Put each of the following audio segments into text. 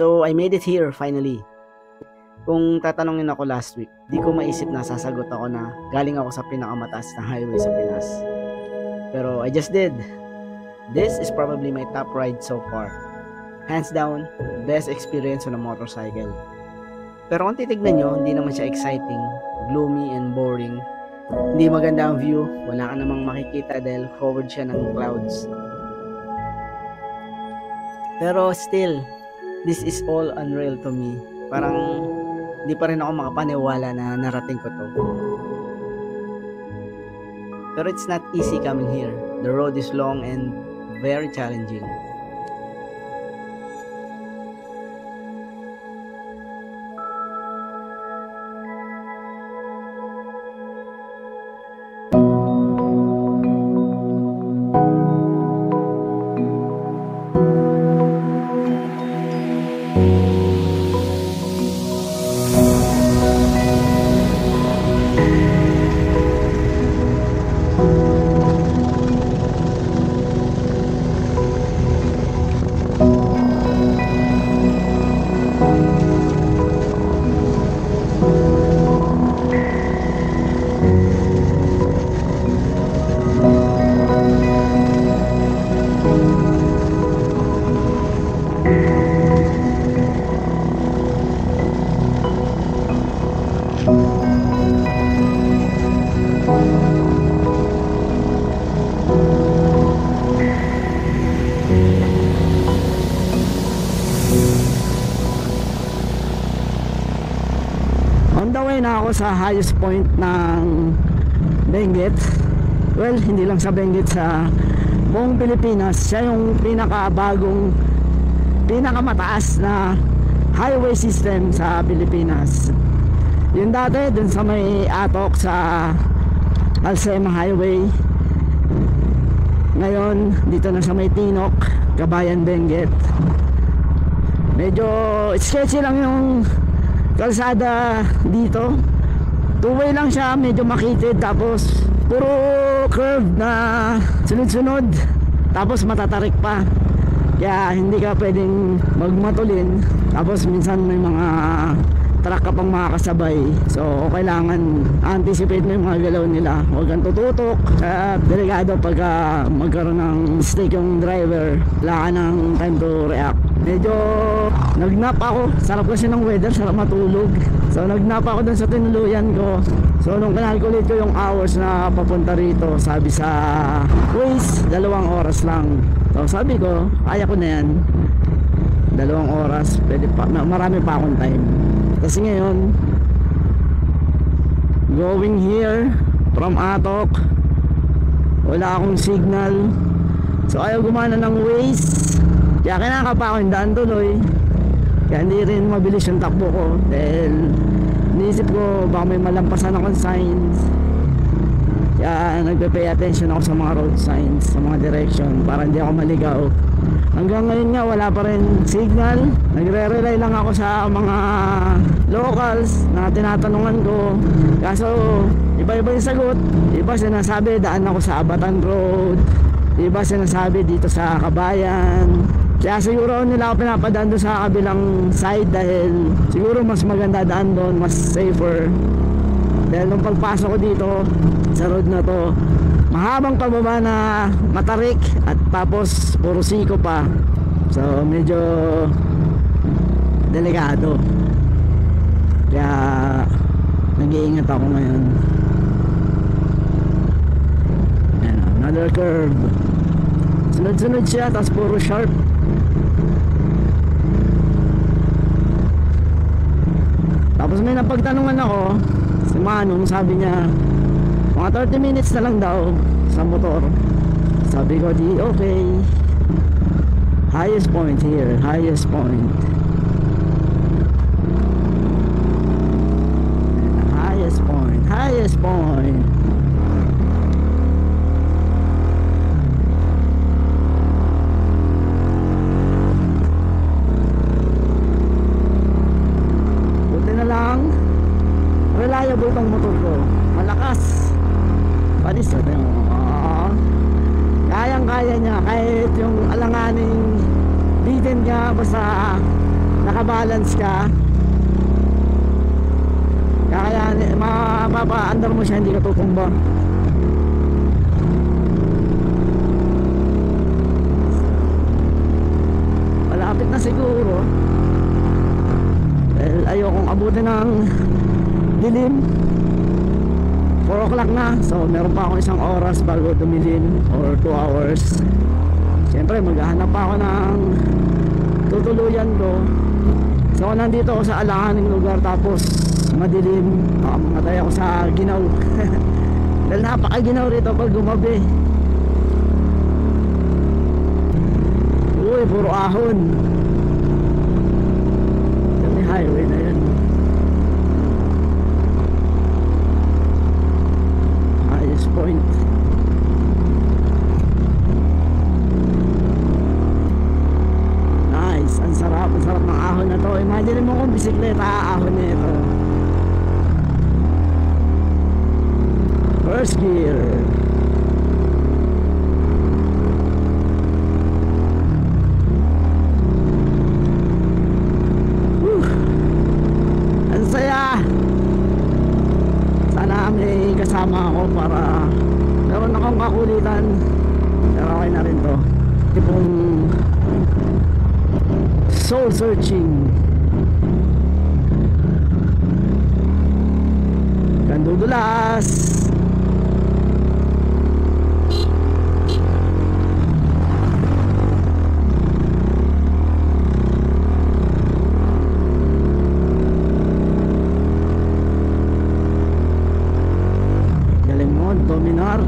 So, I made it here finally. Kung tatanungin ako last week, di ko maisip na sasagot ako na galing ako sa pinakamataas na highway sa Pinas. Pero I just did. This is probably my top ride so far. Hands down, best experience on a motorcycle. Pero kung titignan nyo, hindi naman siya exciting, gloomy and boring. Hindi maganda ang view, wala ka namang makikita dahil forward siya ng clouds. Pero still, this is all unreal to me. Parang hindi pa rin ako makapaniwala na narating ko to. Pero it's not easy coming here. The road is long and very challenging. On the way na ako sa highest point ng Benguet. Well, hindi lang sa Benguet, sa buong Pilipinas. Siya yung pinakabagong, pinakamataas na highway system sa Pilipinas. Yung dati dun sa may Atok sa Alsema Highway. Ngayon dito na sa may Tinok, Kabayan, Benguet. Medyo sketchy lang yung kalsada dito. Two-way lang siya, medyo makitid, tapos puro curve na sunod-sunod, tapos matatarik pa, kaya hindi ka pwedeng magmatulin. Tapos minsan may mga truck ka pang makakasabay, so kailangan anticipate mo yung mga galaw nila. Huwag kang tututok at delikado pagka magkaroon ng mistake yung driver, wala ka ng time to react. Medyo nagnap ako, sarap kasi ng weather, sarap matulog. So nagnap ako dun sa tinuluyan ko. So nung kinalculate ko yung hours na papunta rito, sabi sa Waze, 2 oras lang. So sabi ko, kaya ko na yan, 2 oras, pwede pa, marami pa akong time. Kasi ngayon, going here from Atok, wala akong signal, so ayaw gumana ng Waze, kaya kailangan pa ako yung daan tuloy. Kaya hindi rin mabilis yung takbo ko, dahil iniisip ko baka may malampasan akong signs. Kaya nagpe-pay attention ako sa mga road signs, sa mga direction, para hindi ako maligaw. Hanggang ngayon nga wala pa rin signal. Nagre-rely lang ako sa mga locals na tinatanungan ko. Kaso iba-iba yung sagot. Iba sinasabi daan ako sa Abatan Road, iba sinasabi dito sa Kabayan. Kaya siguro nila ako pinapadaan doon sa kabilang side, dahil siguro mas maganda daan doon, mas safer. Dahil nung pagpasok ko dito sa road na to, mahabang pababa na matarik, at tapos puro siko pa, so medyo delikado. Kaya nag-iingat ako ngayon. Ayan, another curve, sunod-sunod siya, tapos puro sharp. Tapos may napagtanungan ako, si Manong, sabi niya mga 30 minutes na lang daw sa motor. Sabi ko, di okay. Highest point here, highest point. Highest point, highest point. Buti na lang reliable tong motor ko, malakas. Panis natin mo. Kayang-kaya niya kahit yung alanganing bitin niya, basta nakabalance ka, kaya mapapa-under mo siya, hindi ka tutumba. Malapit na siguro dahil ayokong abutin ng dilim. 4 o'clock na, so meron pa akong isang oras bago dumilim, or 2 hours. Siyempre maghahanap pa ako ng tutuluyan ko. So nandito ako sa alanganing lugar, tapos madilim, mamatay ako sa ginaw. Dahil napakaginaw rito pag gumabi. Uy, puro ahon. Yan yung highway na yan. Highest point. Nice, ang sarap ng ahon na to. Imagine mo kung bisikleta ahon na ito. First gear. Ang saya. Sana may kasama ako para meron akong kakulitan. Pero okay na rin to. Tipong soul searching. Gandudulas. Dominar.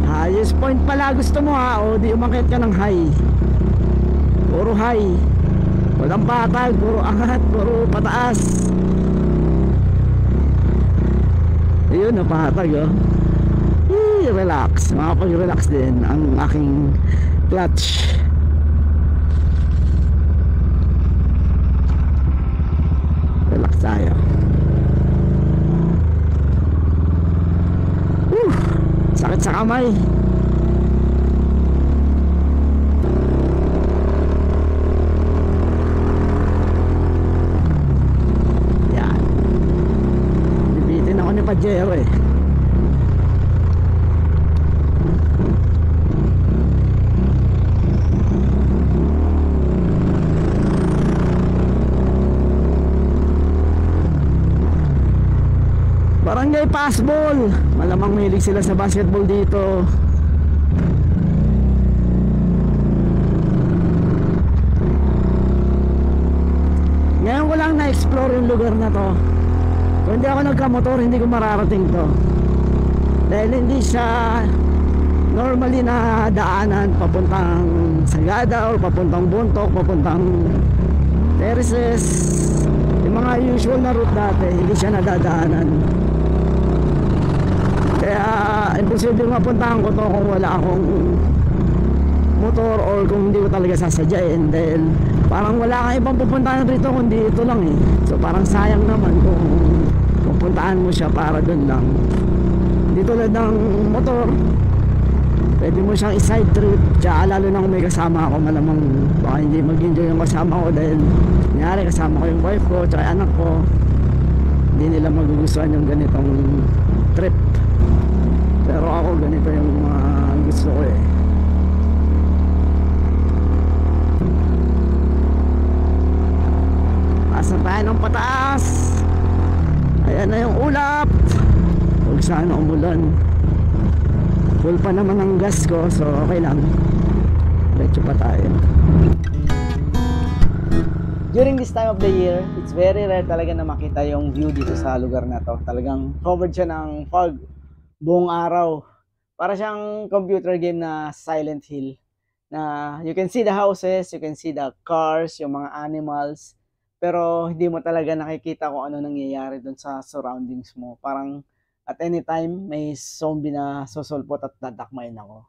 Highest point pala gusto mo ha, o di umakit ka ng high. Puro high, walang patag, puro angat, puro pataas. Ayun, napatag oh. Relax, makapag-relax din ang aking clutch. Relax tayo. Sakit sa kamay. Yan. Bibitin ako ni Pajero eh. Barangay Passball. Malamang mahilig sila sa basketball dito. Ngayon ko lang na-explore yung lugar na to. Kung hindi ako nagkamotor, hindi ko mararating to. Dahil hindi siya normally na daanan papuntang Sagada or papuntang Bontoc, papuntang Terraces. Yung mga usual na route dati, hindi siya nadadaanan. Kaya imposible mapuntahan ko to kung wala akong motor or kung hindi ko talaga sasadyain, dahil parang wala kang ibang pupuntahan rito kundi ito lang eh. So parang sayang naman kung pupuntahan mo siya para dun lang. Hindi tulad ng motor, pwede mo siyang i-side trip. Tsaka lalo na kung may kasama ako, malamang baka hindi mag-enjoy yung kasama ko, dahil nangyari kasama ko yung wife ko tsaka anak ko, hindi nila magugustuhan yung ganitong trip. Pero ako ganito yung gusto ko eh. Taas na tayo ng pataas. Ayan na yung ulap. Huwag sana umulan. Full pa naman ang gas ko, so okay lang. Diretso pa tayo. During this time of the year, it's very rare talaga na makita yung view dito sa lugar na to. Talagang covered siya ng fog buong araw. Para siyang computer game na Silent Hill. Na you can see the houses, you can see the cars, yung mga animals. Pero hindi mo talaga nakikita kung ano nangyayari dun sa surroundings mo. Parang at any time may zombie na susulpot at dadakmayin ako.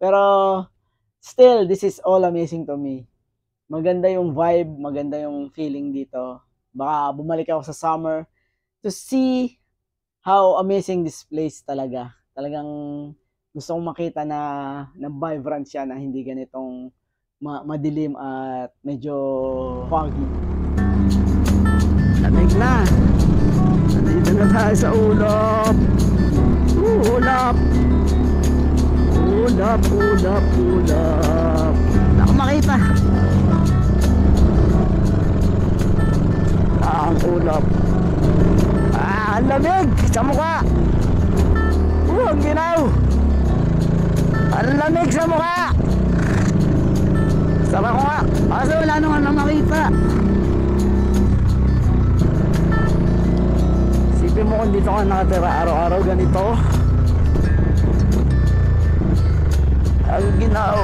Pero still, this is all amazing to me. Maganda yung vibe, maganda yung feeling dito. Baka bumalik ako sa summer to see how amazing this place talaga. Talagang gusto kong makita na vibrant siya, na hindi ganitong madilim at medyo foggy. Lamig na. Nandito na tayo sa ulap. Ulap. Ulap, ulap, ulap. Wala akong makita. Ang ulap. Ang lamig sa mukha. Ang ginaw. Ang lamig sa mukha. Sama ko nga. Kasi wala naman na makita. Isipin mo kung dito ka nakatira araw-araw ganito. Ang ginaw.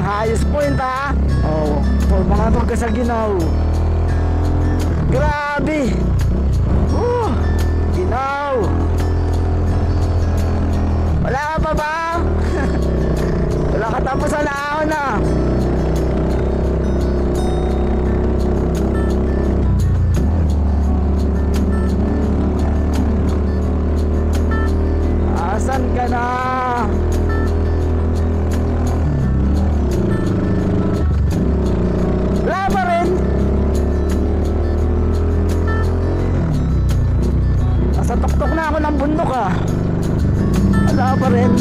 Highest point ha. Oh, mga to sa ginaw. Grabe. Ginaw. Wala ka pa ba? Wala ka tapos sa laon na. Asan ka na? Wala pa rin. Nasa tuktok na ako ng bundok ah. Wala pa rin.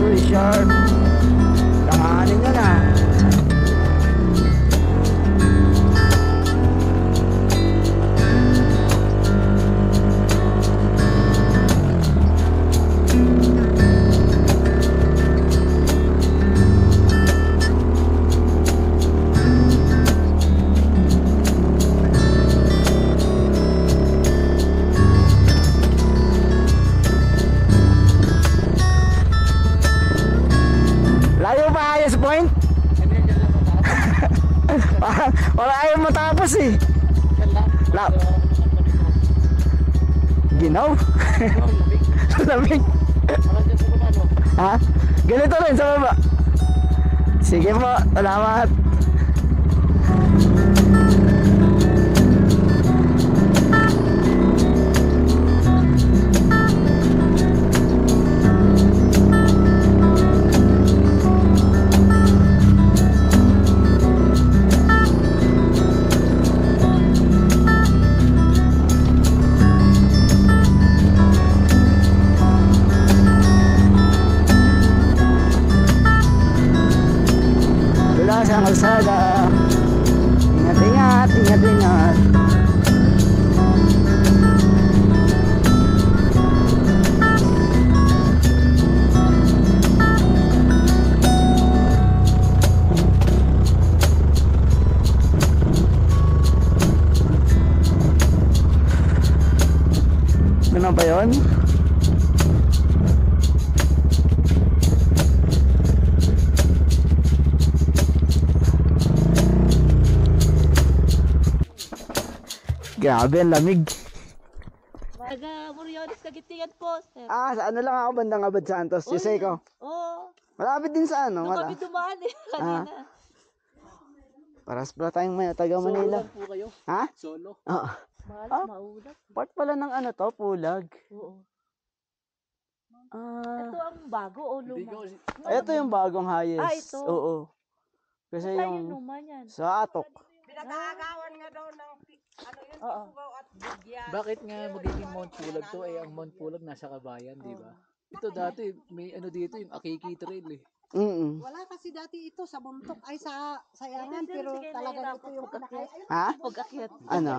Uy, sharp. Tanganin nyo na. Layo pa highest point? Wala ayaw matapos eh. Ginaw? Lamig. Ha? Ganito rin sa baba. Sige po, salamat. Sa kalsada. Ingat, ingat, ingat, ingat. Ano ba yun? Grabe, ang lamig. Taga Moriones, Kagitingan po, sir. Sa ano lang ako, bandang Abad Santos. Yusay ko. Oo. Malapit din sa ano. Nung kami dumaan eh, kanina. Paras pala tayong taga Manila. Solo lang po kayo? Ha? Solo? Oo. Mahal, maulat. Part pala ng ano to, Pulag. Oo. Ah, Ito ang bago o Hindi luma? ko, ito yung bagong highest. ito. Oo. Kasi Saan yung yung luma niyan? sa Atok. Pinag-aagawan nga daw ng ano yun, Oo. Pugaw at Bugyan. bakit nga magiging Mount Pulag to? Eh, ang Mount Pulag nasa Kabayan, di ba? Ito dati, may ano dito, yung Akiki Trail eh. Wala kasi dati ito sa bundok ay sa sayangan pero talaga ito yung pinaka Ha? Pag-akyat. Ano?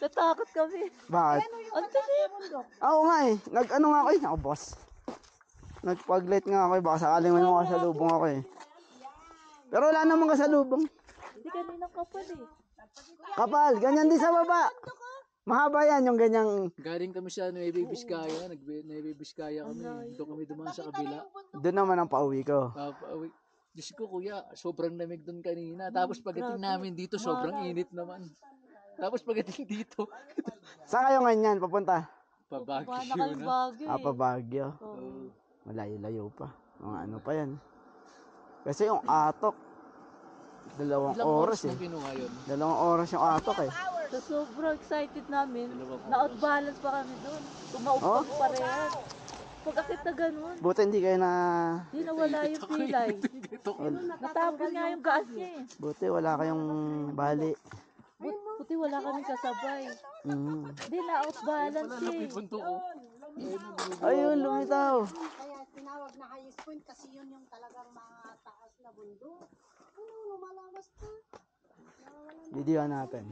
Natakot kami. Bakit? Ang talim. Oo nga eh. Nag-ano nga ako eh. Ako boss. Nagpag-light nga ako eh. Baka sakaling may mga kasalubong ako eh. Pero wala namang kasalubong. Hindi kaninang kapal eh. Kapal, ganyan din sa baba. Mahaba yan yung ganyang, Galing kami sa Nueva Vizcaya, Nueva Vizcaya kami. Doon kami dumaan sa kabila. doon naman ang pauwi ko. Diyos ko kuya, sobrang lamig doon kanina. Tapos pagdating namin dito, sobrang init naman. Tapos pagdating dito, Saan kayo ngayon yan, papunta? Baka na pabagyo kayong na. bagyo Ah, eh. pa Baguio. Oo. Malayo-layo pa. Mga ano pa yan. Kasi yung atok, 2 Ilang oras oras na eh. kinuha yun? 2 oras yung atok eh. So, sobrang excited namin. Dalawang Na-outbalance pa kami doon. Tumaupag pa rin. Pag-akit na ganun. Buti hindi kayo na... Hindi nawala yung pilay. Ito ko. Natapon nga yung gas niya eh. Buti wala kayong bali. Buti wala kaming kasabay. Mm. Hindi na-outbalance eh. Punto ko. Ayun, lumitaw. Kaya tinawag na highest point kasi yun yung talagang mataas na bundok. Ano, lumalawas ka. Video natin.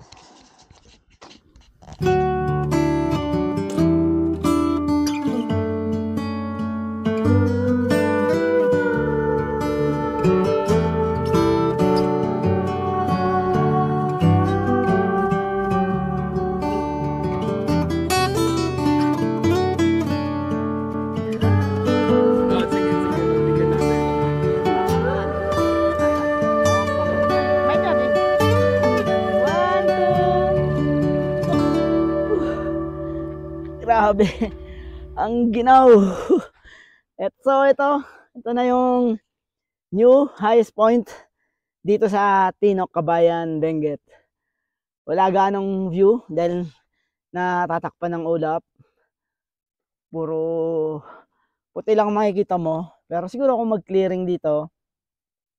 May tabi. 1, 2. Grabe. Ang ginaw. Ito na yung new highest point dito sa Tinok, Kabayan, Benguet. Wala ganong view dahil natatakpan ng ulap. Puro puti lang makikita mo. Pero siguro kung mag-clearing dito,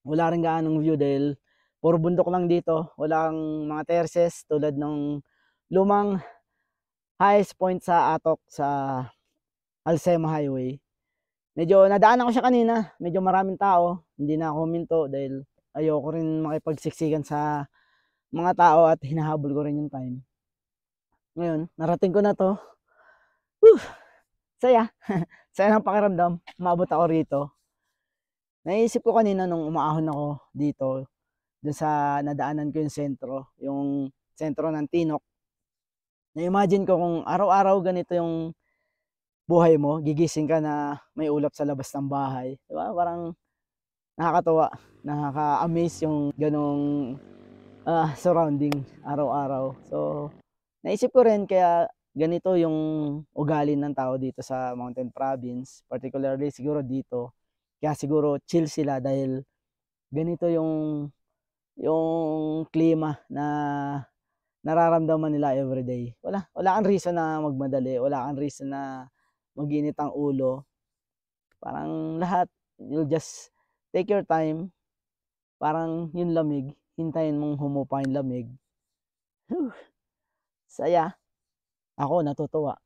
wala rin ganong view dahil puro bundok lang dito. Walang mga terraces tulad ng lumang highest point sa Atok sa Alsema Highway. Medyo nadaanan ko siya kanina. Medyo maraming tao. Hindi na ako huminto dahil ayoko rin makipagsiksikan sa mga tao at hinahabol ko rin yung time. Ngayon, narating ko na to. Saya. Saya ng pakiramdam. Umabot ako rito. Naisip ko kanina nung umaahon ako dito, dun sa nadaanan ko yung sentro ng Tinok. Na-imagine ko kung araw-araw ganito yung buhay mo, gigising ka na may ulap sa labas ng bahay. Diba? Parang nakakatuwa, nakaka-amaze yung ganong surrounding araw-araw. So, naisip ko rin kaya ganito yung ugali ng tao dito sa Mountain Province, particularly siguro dito. Kaya siguro chill sila dahil ganito yung klima na nararamdaman nila everyday. Wala kang reason na magmadali, wala kang reason na mag-init ang ulo. Parang lahat, you'll just take your time. Parang yung lamig, hintayin mong humupa yung lamig. Whew. Saya. Ako natutuwa.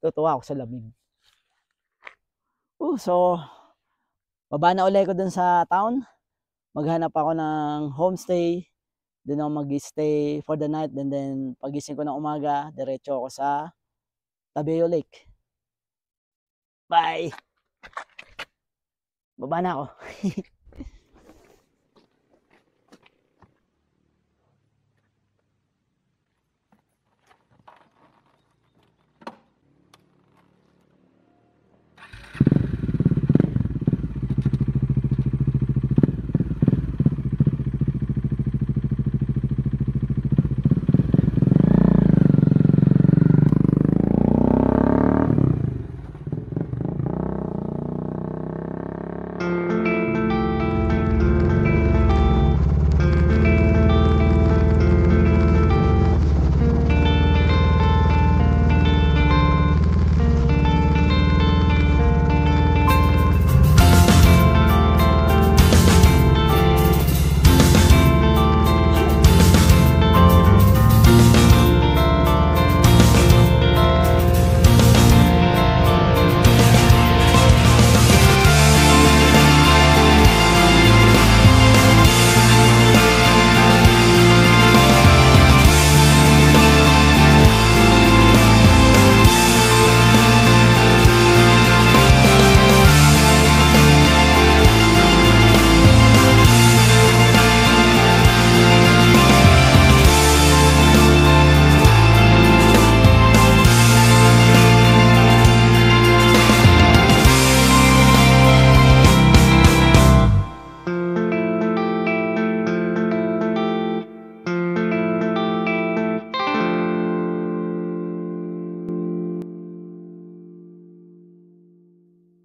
Tutuwa ako sa lamig. So, baba na ulit ko dun sa town. Maghanap ako ng homestay. Doon ako mag-stay for the night. And then, pagising ko ng umaga, diretso ako sa Tabeo Lake. Bye! Baba na ako.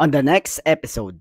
On the next episode.